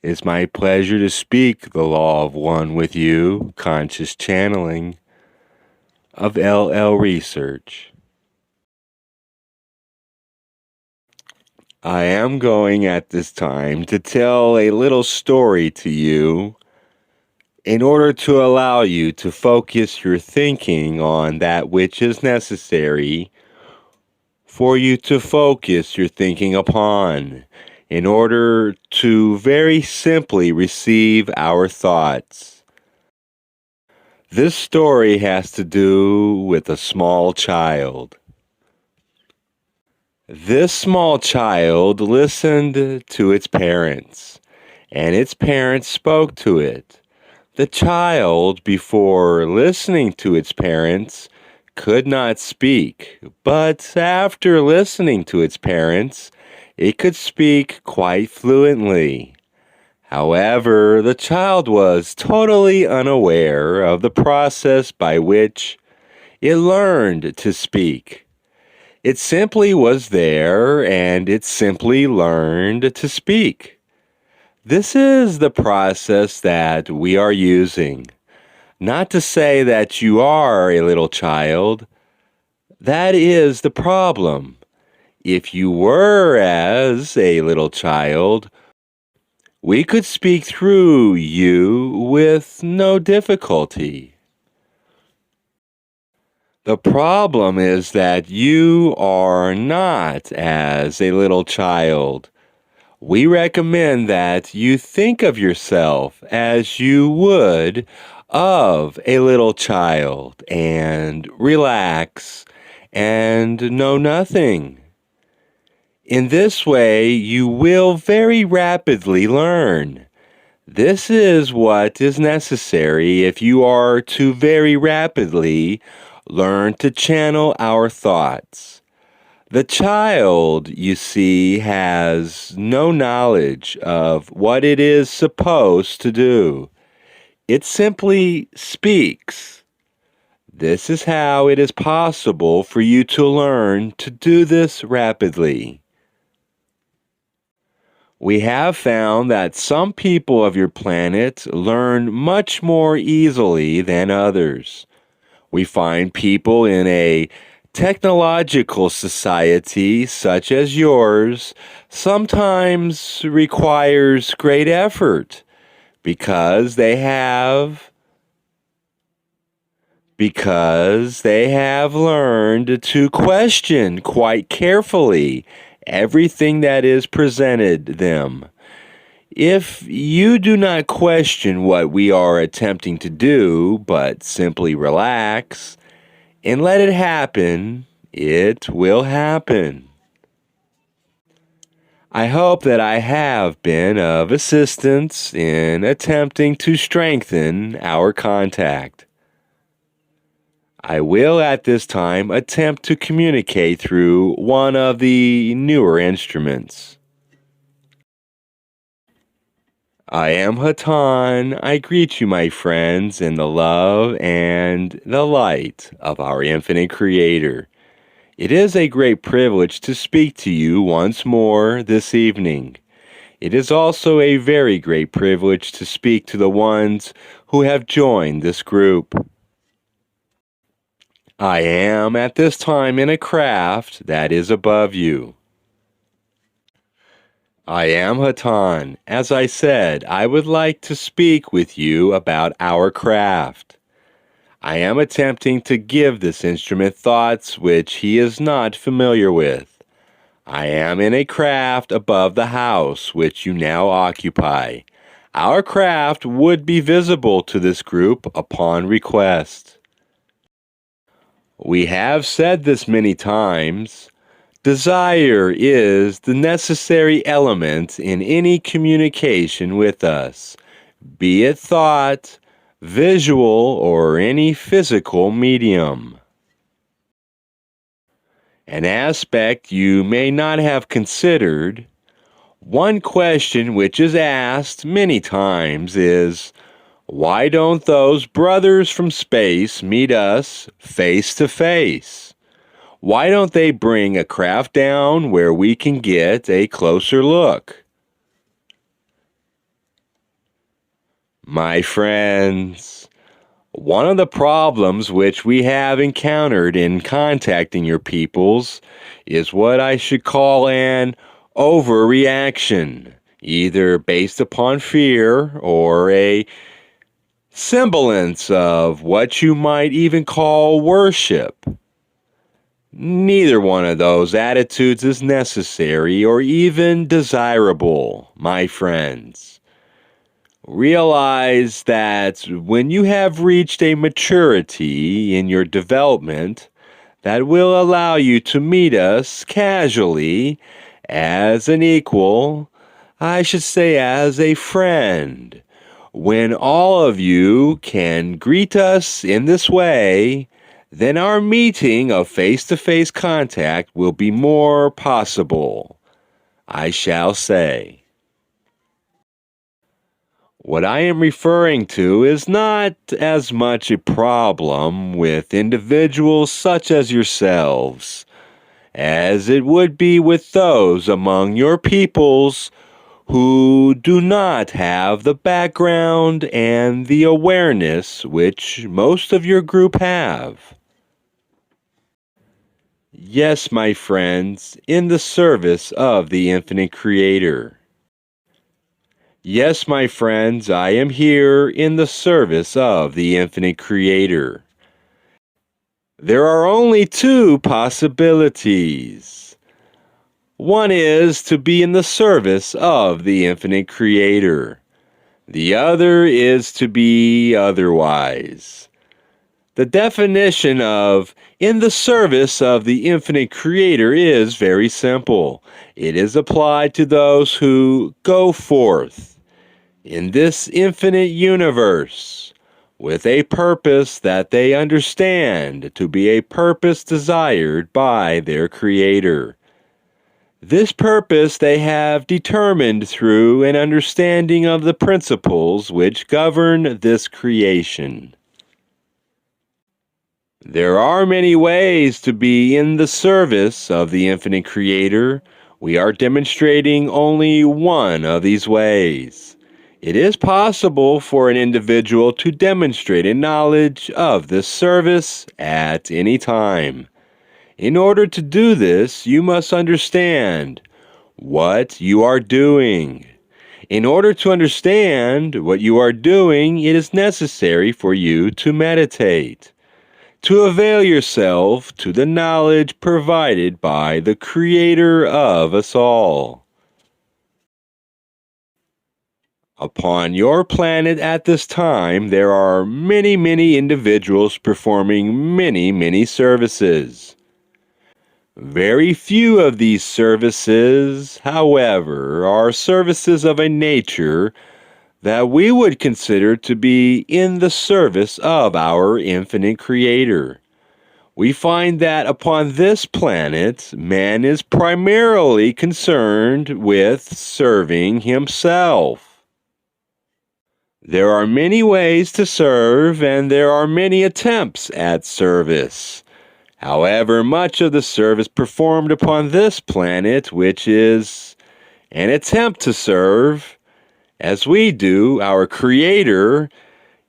It's my pleasure to speak the law of one with you, conscious channeling of LL Research. I am going at this time to tell a little story to you in order to allow you to focus your thinking on that which is necessary for you to focus your thinking upon, in order to very simply receive our thoughts. This story has to do with a small child. This small child listened to its parents, and its parents spoke to it. The child, before listening to its parents, could not speak, but after listening to its parents, it could speak quite fluently. However, the child was totally unaware of the process by which it learned to speak. It simply was there, and it simply learned to speak. This is the process that we are using. Not to say that you are a little child. That is the problem. If you were as a little child, we could speak through you with no difficulty. The problem is that you are not as a little child. We recommend that you think of yourself as you would of a little child and relax and know nothing. In this way, you will very rapidly learn. This is what is necessary if you are to very rapidly learn to channel our thoughts. The child, you see, has no knowledge of what it is supposed to do. It simply speaks. This is how it is possible for you to learn to do this rapidly. We have found that some people of your planet learn much more easily than others. We find people in a technological society such as yours sometimes requires great effort because they have learned to question quite carefully everything that is presented them. If you do not question what we are attempting to do, but simply relax and let it happen, it will happen. I hope that I have been of assistance in attempting to strengthen our contact. I will at this time attempt to communicate through one of the newer instruments. I am Hatonn. I greet you, my friends, in the love and the light of our infinite Creator. It is a great privilege to speak to you once more this evening. It is also a very great privilege to speak to the ones who have joined this group. I am at this time in a craft that is above you. I am Hatonn. As I said, I would like to speak with you about our craft. I am attempting to give this instrument thoughts which he is not familiar with. I am in a craft above the house which you now occupy. Our craft would be visible to this group upon request. We have said this many times. Desire is the necessary element in any communication with us, be it thought, visual, or any physical medium. An aspect you may not have considered. One question which is asked many times is, why don't those brothers from space meet us face to face? Why don't they bring a craft down where we can get a closer look? My friends, one of the problems which we have encountered in contacting your peoples is what I should call an overreaction, either based upon fear or a semblance of what you might even call worship. Neither one of those attitudes is necessary or even desirable, my friends. Realize that when you have reached a maturity in your development that will allow you to meet us casually as an equal, I should say as a friend, when all of you can greet us in this way, then our meeting of face-to-face contact will be more possible, I shall say. What I am referring to is not as much a problem with individuals such as yourselves, as it would be with those among your peoples who do not have the background and the awareness which most of your group have. Yes, my friends, in the service of the infinite Creator. Yes, my friends, I am here in the service of the infinite Creator. There are only two possibilities. One is to be in the service of the infinite Creator. The other is to be otherwise. The definition of in the service of the infinite Creator is very simple. It is applied to those who go forth in this infinite universe with a purpose that they understand to be a purpose desired by their Creator. This purpose they have determined through an understanding of the principles which govern this creation. There are many ways to be in the service of the infinite Creator. We are demonstrating only one of these ways. It is possible for an individual to demonstrate a knowledge of this service at any time. In order to do this, you must understand what you are doing. In order to understand what you are doing, it is necessary for you to meditate, to avail yourself to the knowledge provided by the Creator of us all. Upon your planet at this time, there are many individuals performing many services. Very few of these services, however, are services of a nature that we would consider to be in the service of our infinite Creator. We find that upon this planet, man is primarily concerned with serving himself. There are many ways to serve, and there are many attempts at service. However, much of the service performed upon this planet, which is an attempt to serve, as we do, our Creator,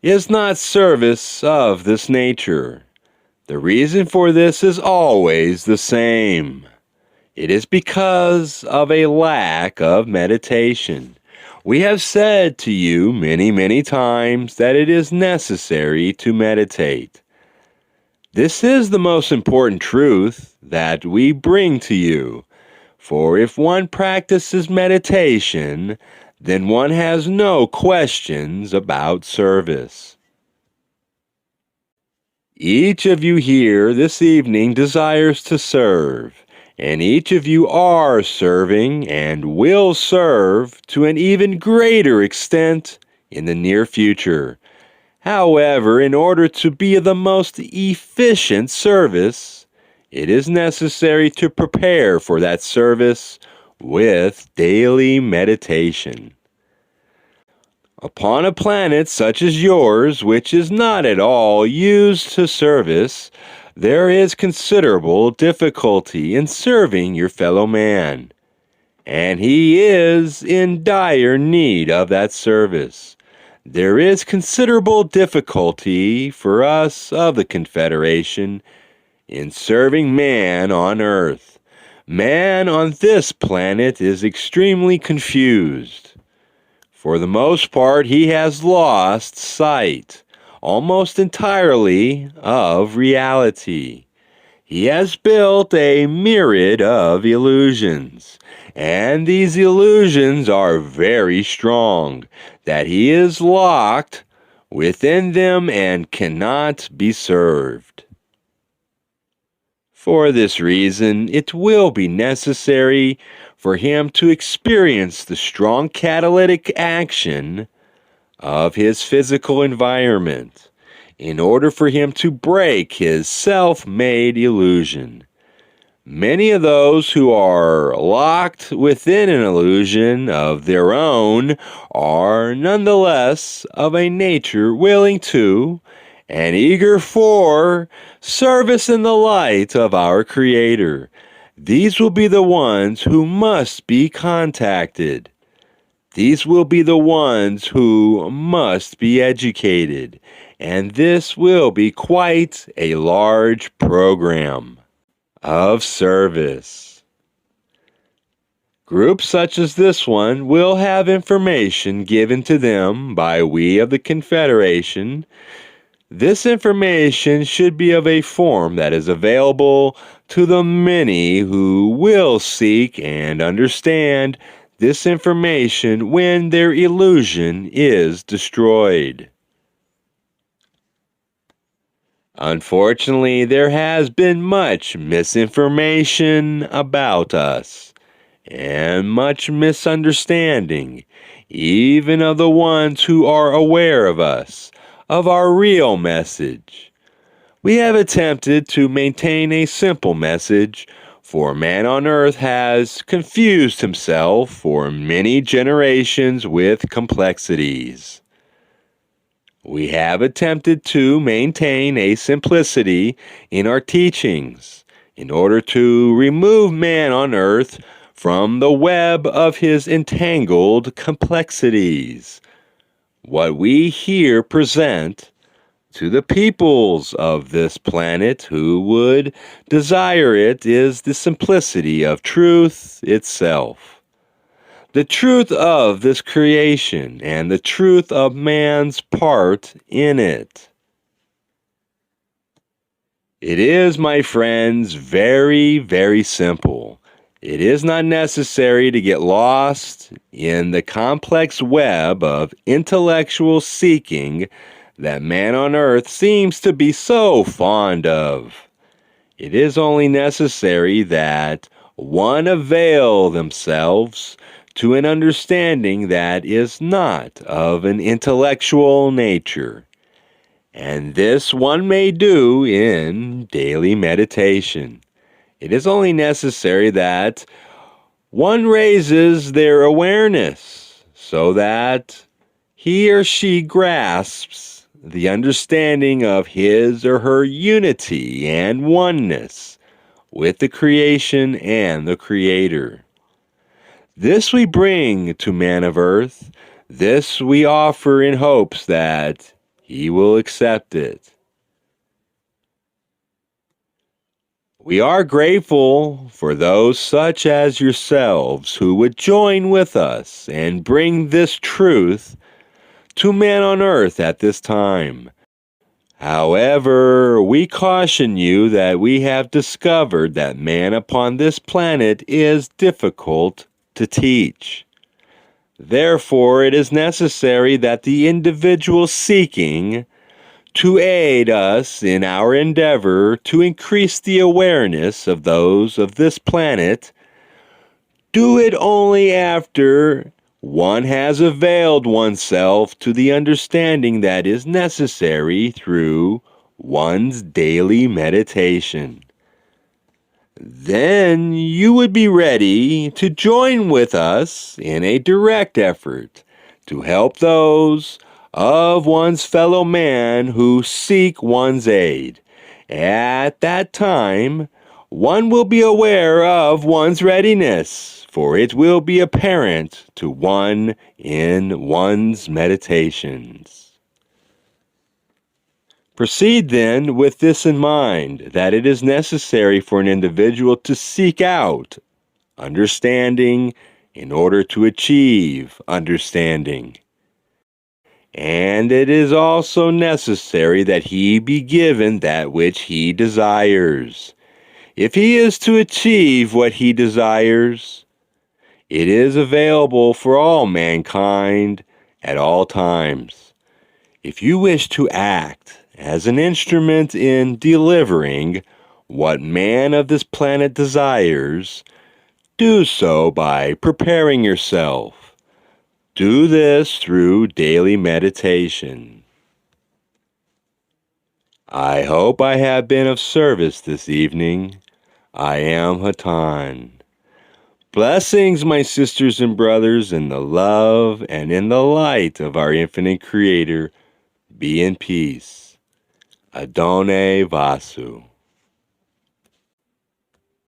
is not service of this nature. The reason for this is always the same. It is because of a lack of meditation. We have said to you many times that it is necessary to meditate. This is the most important truth that we bring to you, for if one practices meditation, then one has no questions about service. Each of you here this evening desires to serve, and each of you are serving and will serve to an even greater extent in the near future. However, in order to be the most efficient service, it is necessary to prepare for that service with daily meditation. Upon a planet such as yours, which is not at all used to service, there is considerable difficulty in serving your fellow man, and he is in dire need of that service. There is considerable difficulty for us of the Confederation in serving man on Earth. Man on this planet is extremely confused. For the most part, he has lost sight, almost entirely, of reality. He has built a myriad of illusions, and these illusions are very strong, that he is locked within them and cannot be served. For this reason, it will be necessary for him to experience the strong catalytic action of his physical environment in order for him to break his self-made illusion. Many of those who are locked within an illusion of their own are nonetheless of a nature willing to and eager for service in the light of our Creator. These will be the ones who must be contacted. These will be the ones who must be educated, and this will be quite a large program of service. Groups such as this one will have information given to them by we of the Confederation. This information should be of a form that is available to the many who will seek and understand this information when their illusion is destroyed. Unfortunately, there has been much misinformation about us, and much misunderstanding, even of the ones who are aware of us, of our real message. We have attempted to maintain a simple message, for man on earth has confused himself for many generations with complexities. We have attempted to maintain a simplicity in our teachings in order to remove man on earth from the web of his entangled complexities. What we here present to the peoples of this planet who would desire it is the simplicity of truth itself. The truth of this creation and the truth of man's part in it. It is, my friends, very, very simple. It is not necessary to get lost in the complex web of intellectual seeking that man on earth seems to be so fond of. It is only necessary that one avail themselves to an understanding that is not of an intellectual nature. And this one may do in daily meditation. It is only necessary that one raises their awareness so that he or she grasps the understanding of his or her unity and oneness with the creation and the Creator. This we bring to man of earth. This we offer in hopes that he will accept it. We are grateful for those such as yourselves who would join with us and bring this truth to man on earth at this time. However, we caution you that we have discovered that man upon this planet is difficult to teach. Therefore, it is necessary that the individual seeking to aid us in our endeavor to increase the awareness of those of this planet do it only after one has availed oneself to the understanding that is necessary through one's daily meditation. Then you would be ready to join with us in a direct effort to help those of one's fellow man who seek one's aid. At that time, one will be aware of one's readiness, for it will be apparent to one in one's meditations. Proceed then with this in mind, that it is necessary for an individual to seek out understanding in order to achieve understanding. And it is also necessary that he be given that which he desires. If he is to achieve what he desires, it is available for all mankind at all times. If you wish to act as an instrument in delivering what man of this planet desires, do so by preparing yourself. Do this through daily meditation. I hope I have been of service this evening. I am Hatonn. Blessings, my sisters and brothers, in the love and in the light of our infinite Creator. Be in peace. Adonai Vasu.